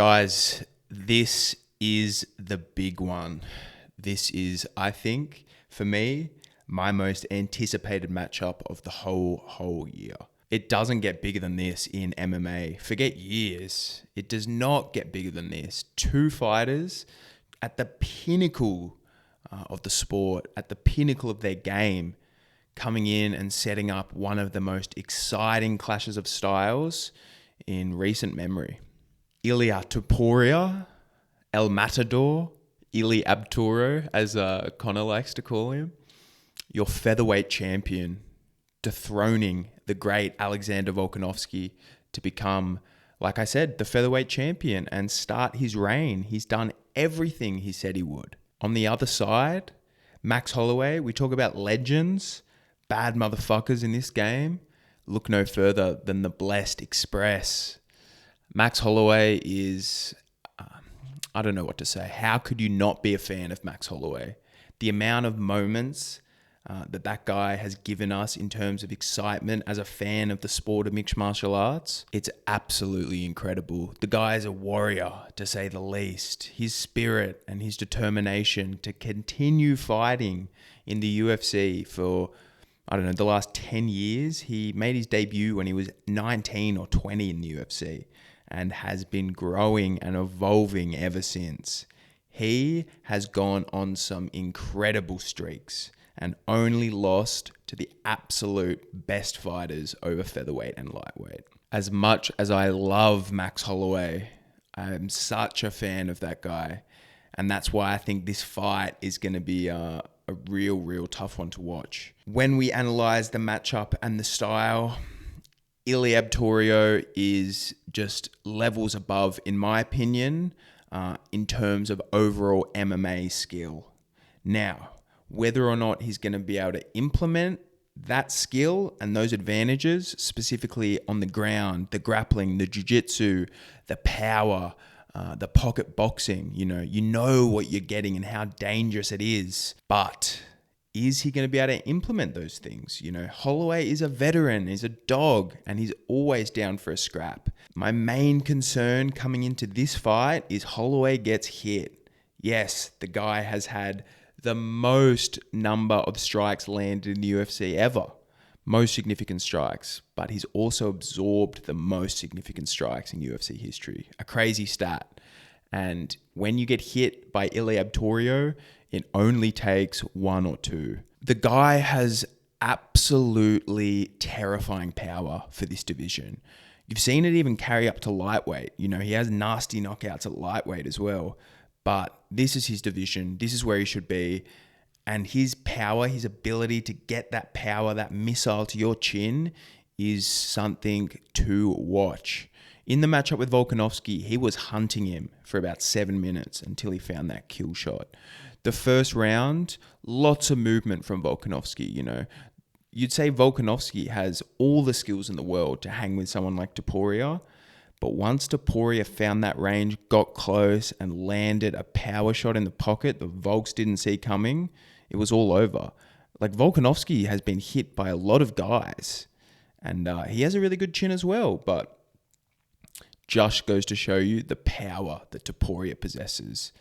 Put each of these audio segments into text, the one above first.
Guys, this is the big one. This is, I think, for me, my most anticipated matchup of the whole year. It doesn't get bigger than this in MMA. Forget years. It does not get bigger than this. Two fighters at the pinnacle of the sport, at the pinnacle of their game, coming in and setting up one of the most exciting clashes of styles in recent memory. Ilia Topuria, El Matador, Ili Abturo, as Connor likes to call him, your featherweight champion, dethroning the great Alexander Volkanovski to become, like I said, the featherweight champion and start his reign. He's done everything he said he would. On the other side, Max Holloway, we talk about legends, bad motherfuckers in this game. Look no further than the Blessed Express. Max Holloway is, I don't know what to say. How could you not be a fan of Max Holloway? The amount of moments that guy has given us in terms of excitement as a fan of the sport of mixed martial arts, it's absolutely incredible. The guy is a warrior, to say the least. His spirit and his determination to continue fighting in the UFC for, the last 10 years. He made his debut when he was 19 or 20 in the UFC and has been growing and evolving ever since. He has gone on some incredible streaks and only lost to the absolute best fighters over featherweight and lightweight. As much as I love Max Holloway, I'm such a fan of that guy. And that's why I think this fight is going to be a real tough one to watch. When we analyze the matchup and the style, Ilia Topuria is just levels above, in my opinion, in terms of overall MMA skill. Now, whether or not he's going to be able to implement that skill and those advantages, specifically on the ground, the grappling, the jiu-jitsu, the power, the pocket boxing, you know what you're getting and how dangerous it is. But is he going to be able to implement those things? Holloway is a veteran, he's a dog, and he's always down for a scrap. My main concern coming into this fight is Holloway gets hit. Yes, the guy has had the most number of strikes landed in the UFC ever. Most significant strikes, but he's also absorbed the most significant strikes in UFC history. A crazy stat. And when you get hit by Ilia Topuria, it only takes one or two. The guy has absolutely terrifying power for this division. You've seen it even carry up to lightweight. He has nasty knockouts at lightweight as well. But this is his division. This is where he should be. And his power, his ability to get that power, that missile to your chin is something to watch. In the matchup with Volkanovski, he was hunting him for about 7 minutes until he found that kill shot. The first round, lots of movement from Volkanovski, You'd say Volkanovski has all the skills in the world to hang with someone like Topuria. But once Topuria found that range, got close, and landed a power shot in the pocket the Volks didn't see coming, it was all over. Like, Volkanovski has been hit by a lot of guys, and he has a really good chin as well, but just goes to show you the power that Topuria possesses.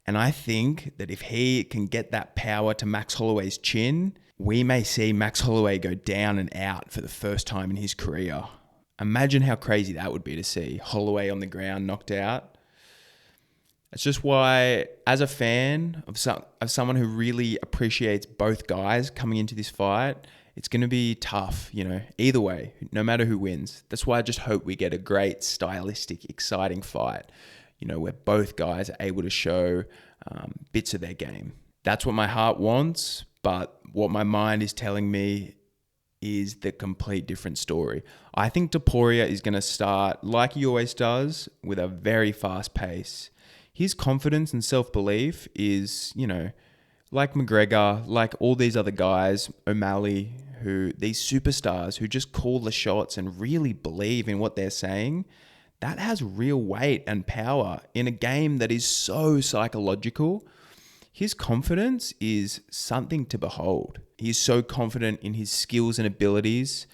And I think that if he can get that power to Max Holloway's chin, we may see Max Holloway go down and out for the first time in his career. Imagine how crazy that would be to see Holloway on the ground, knocked out. It's just why, as a fan of someone who really appreciates both guys coming into this fight, it's going to be tough, either way, no matter who wins. That's why I just hope we get a great, stylistic, exciting fight, where both guys are able to show bits of their game. That's what my heart wants, but what my mind is telling me is the complete different story. I think Topuria is going to start, like he always does, with a very fast pace. His confidence and self-belief is, like McGregor, like all these other guys, O'Malley, these superstars who just call the shots and really believe in what they're saying. That has real weight and power in a game that is so psychological. His confidence is something to behold. He's so confident in his skills and abilities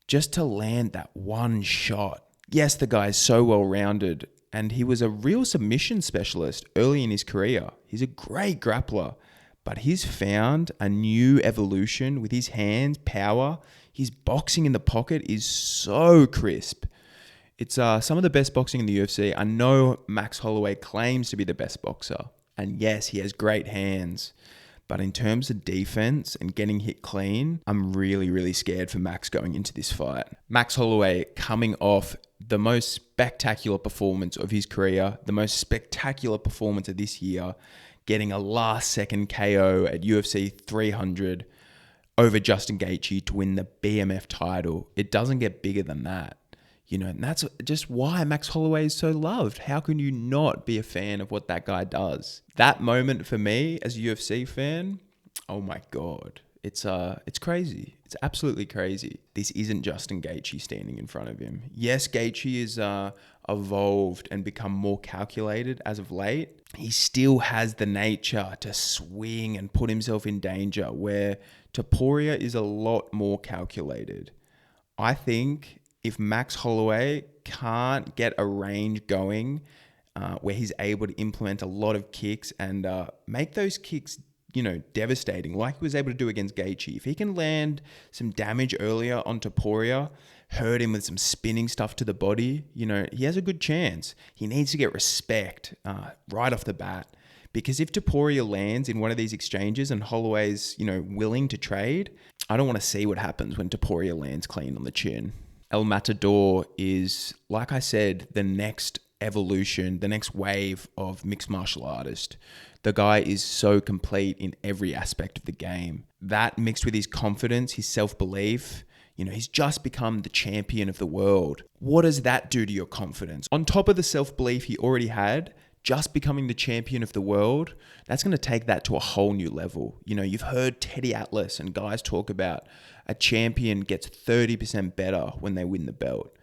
just to land that one shot. Yes, the guy is so well-rounded and he was a real submission specialist early in his career. He's a great grappler, but he's found a new evolution with his hands, power. His boxing in the pocket is so crisp. It's some of the best boxing in the UFC. I know Max Holloway claims to be the best boxer, and yes, he has great hands. But in terms of defense and getting hit clean, I'm really, really scared for Max going into this fight. Max Holloway coming off the most spectacular performance of his career, the most spectacular performance of this year, getting a last-second KO at UFC 300 over Justin Gaethje to win the BMF title. It doesn't get bigger than that. And that's just why Max Holloway is so loved. How can you not be a fan of what that guy does? That moment for me as a UFC fan, oh my God. It's crazy. It's absolutely crazy. This isn't Justin Gaethje standing in front of him. Yes, Gaethje is evolved and become more calculated as of late. He still has the nature to swing and put himself in danger, where Topuria is a lot more calculated. I think if Max Holloway can't get a range going where he's able to implement a lot of kicks and make those kicks, devastating, like he was able to do against Gaethje. If he can land some damage earlier on Topuria, hurt him with some spinning stuff to the body, he has a good chance. He needs to get respect right off the bat. Because if Topuria lands in one of these exchanges and Holloway's, willing to trade, I don't want to see what happens when Topuria lands clean on the chin. El Matador is, like I said, the next evolution, the next wave of mixed martial artist. The guy is so complete in every aspect of the game. That mixed with his confidence, his self-belief, he's just become the champion of the world. What does that do to your confidence? On top of the self-belief he already had, just becoming the champion of the world, that's going to take that to a whole new level. You've heard Teddy Atlas and guys talk about a champion gets 30% better when they win the belt.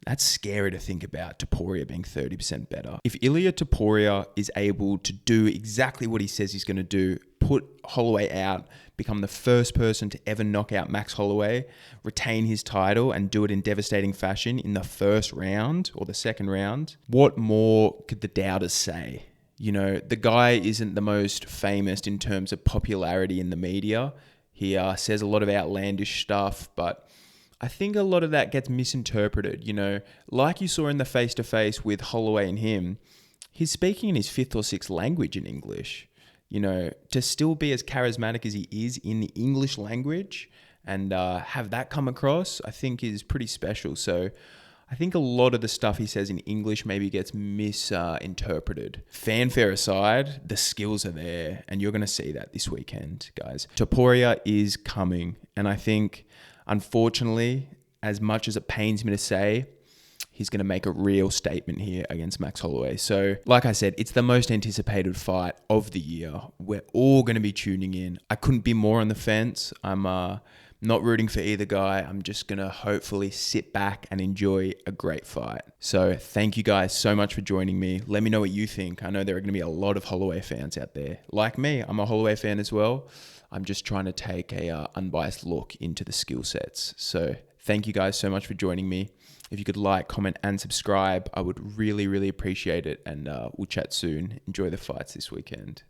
That's scary to think about, Topuria being 30% better. If Ilia Topuria is able to do exactly what he says he's going to do, put Holloway out, become the first person to ever knock out Max Holloway, retain his title, and do it in devastating fashion in the first round or the second round, what more could the doubters say? The guy isn't the most famous in terms of popularity in the media. He says a lot of outlandish stuff, but I think a lot of that gets misinterpreted. Like you saw in the face-to-face with Holloway and him, he's speaking in his fifth or sixth language in English. To still be as charismatic as he is in the English language and have that come across, I think is pretty special. So I think a lot of the stuff he says in English maybe gets misinterpreted. Fanfare aside, the skills are there, and you're going to see that this weekend, guys. Topuria is coming, and I think, unfortunately, as much as it pains me to say, he's going to make a real statement here against Max Holloway. So, like I said, it's the most anticipated fight of the year. We're all going to be tuning in. I couldn't be more on the fence. I'm not rooting for either guy. I'm just going to hopefully sit back and enjoy a great fight. So thank you guys so much for joining me. Let me know what you think. I know there are going to be a lot of Holloway fans out there. Like me, I'm a Holloway fan as well. I'm just trying to take a unbiased look into the skill sets. So thank you guys so much for joining me. If you could like, comment, and subscribe, I would really, really appreciate it. And we'll chat soon. Enjoy the fights this weekend.